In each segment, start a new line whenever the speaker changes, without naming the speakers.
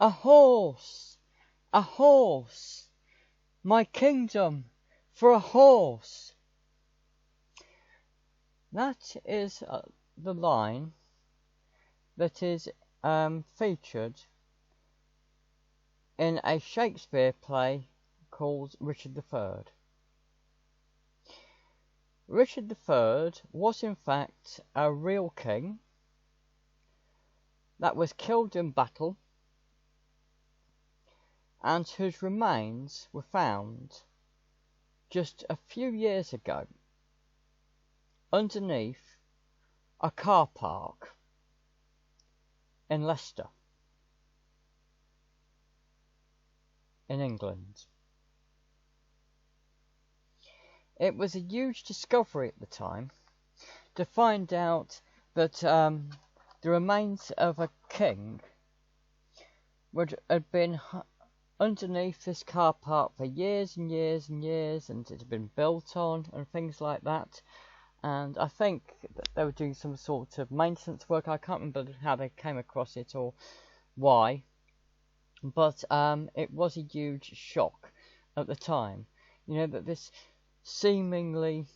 A horse! A horse! My kingdom for a horse! That is the line that is featured in a Shakespeare play called Richard III. Richard III was in fact a real king that was killed in battle and whose remains were found just a few years ago underneath a car park in Leicester, in England. It was a huge discovery at the time to find out that the remains of a king had been underneath this car park for years and years and years, and it had been built on and things like that. And I think that they were doing some sort of maintenance work. I can't remember how they came across it or why, but it was a huge shock at the time. You know, that this seemingly,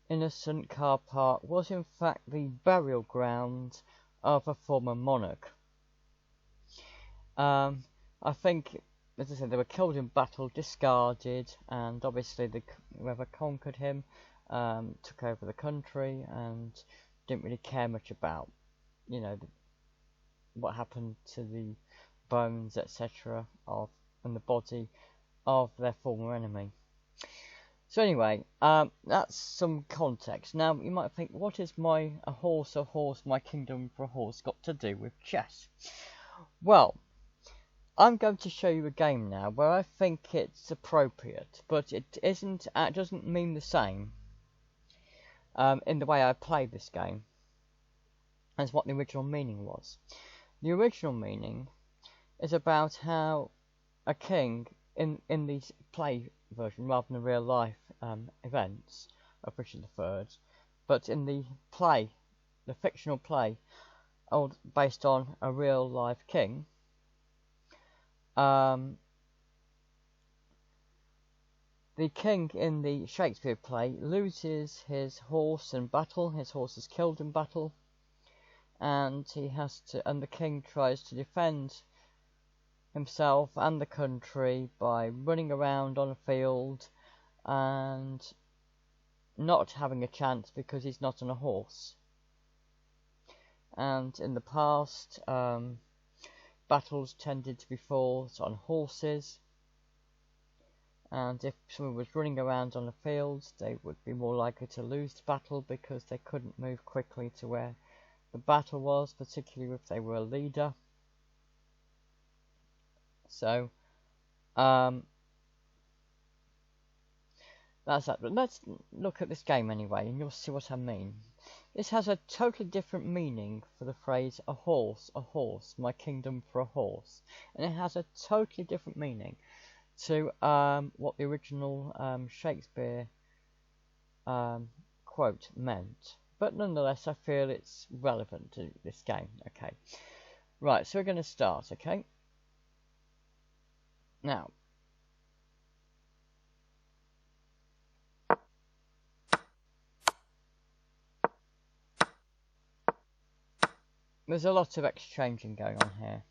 innocent car park was in fact the burial ground of a former monarch. I think, as I said, they were killed in battle, discarded, and obviously whoever conquered him took over the country and didn't really care much about, what happened to the bones, etc., and the body of their former enemy. So anyway, that's some context. Now you might think, what is a horse, my kingdom for a horse got to do with chess? Well, I'm going to show you a game now where I think it's appropriate, but it doesn't mean the same in the way I play this game as what the original meaning was. The original meaning is about how a king in the play version, rather than the real life events of Richard III, but in the play, the fictional play, based on a real life king, the king in the Shakespeare play loses his horse in battle. His horse is killed in battle, and the king tries to defend himself and the country by running around on a field and not having a chance because he's not on a horse. And in the past, battles tended to be fought on horses, and if someone was running around on a field, they would be more likely to lose the battle because they couldn't move quickly to where the battle was, particularly if they were a leader. So that's that. But let's look at this game anyway, and you'll see what I mean. This has a totally different meaning for the phrase a horse, my kingdom for a horse. And it has a totally different meaning to what the original Shakespeare quote meant. But nonetheless, I feel it's relevant to this game. Okay. Right, so we're going to start, okay? Now, there's a lot of exchanging going on here.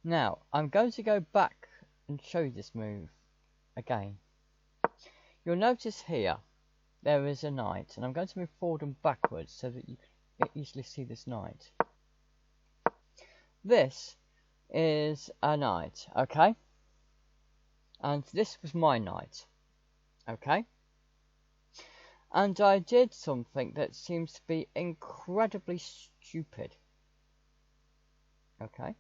Now, I'm going to go back and show you this move again. You'll notice here there is a knight, and I'm going to move forward and backwards so that you can easily see this knight. This is a knight, okay? And this was my knight, okay? And I did something that seems to be incredibly stupid. Okay.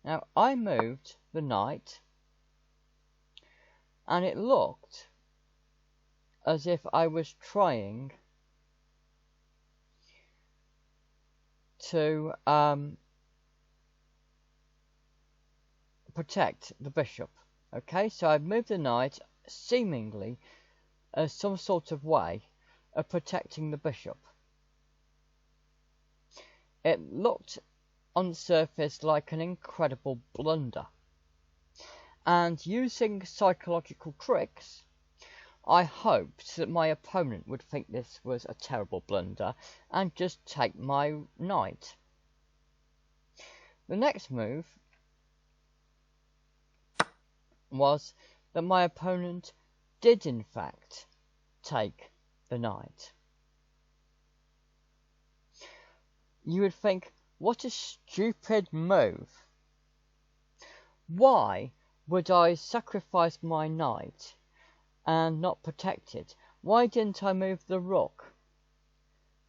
Now, I moved the knight, and it looked as if I was trying to protect the bishop. Okay, so I've moved the knight seemingly as some sort of way of protecting the bishop. It looked on the surface like an incredible blunder. And using psychological tricks, I hoped that my opponent would think this was a terrible blunder and just take my knight. The next move was that my opponent did in fact take the knight. You would think, what a stupid move. Why would I sacrifice my knight and not protect it? Why didn't I move the rook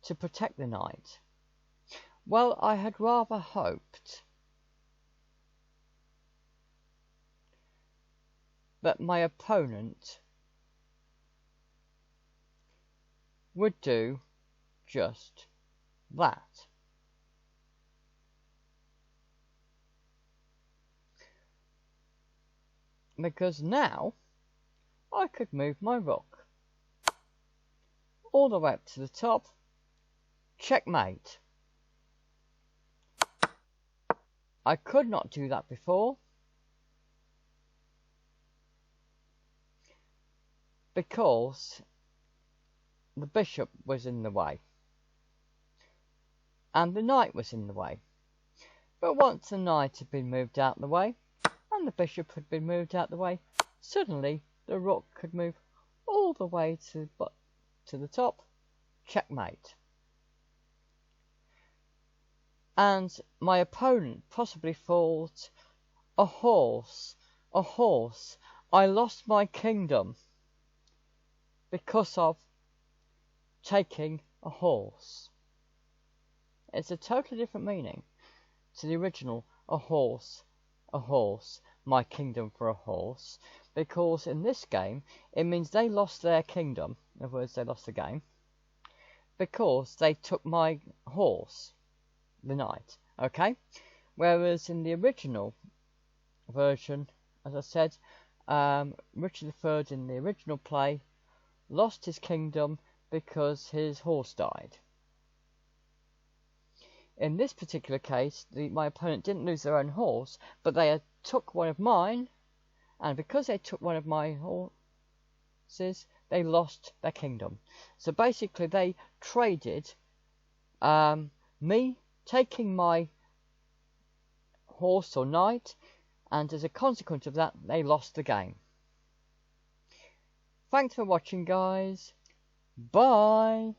to protect the knight? Well, I had rather hoped that my opponent would do just that. Because now I could move my rook all the way up to the top. Checkmate. I could not do that before because the bishop was in the way and the knight was in the way. But once the knight had been moved out of the way and the bishop had been moved out of the way, suddenly the rook could move all the way to the top. Checkmate. And my opponent possibly thought, a horse, I lost my kingdom because of taking a horse. It's a totally different meaning to the original, a horse, my kingdom for a horse, because in this game it means they lost their kingdom, in other words they lost the game, because they took my horse, the knight, okay? Whereas in the original version, as I said, Richard III in the original play lost his kingdom because his horse died. In this particular case, my opponent didn't lose their own horse, but they took one of mine, and because they took one of my horses, they lost their kingdom. So basically they traded me taking my horse or knight, and as a consequence of that, they lost the game. Thanks for watching, guys. Bye.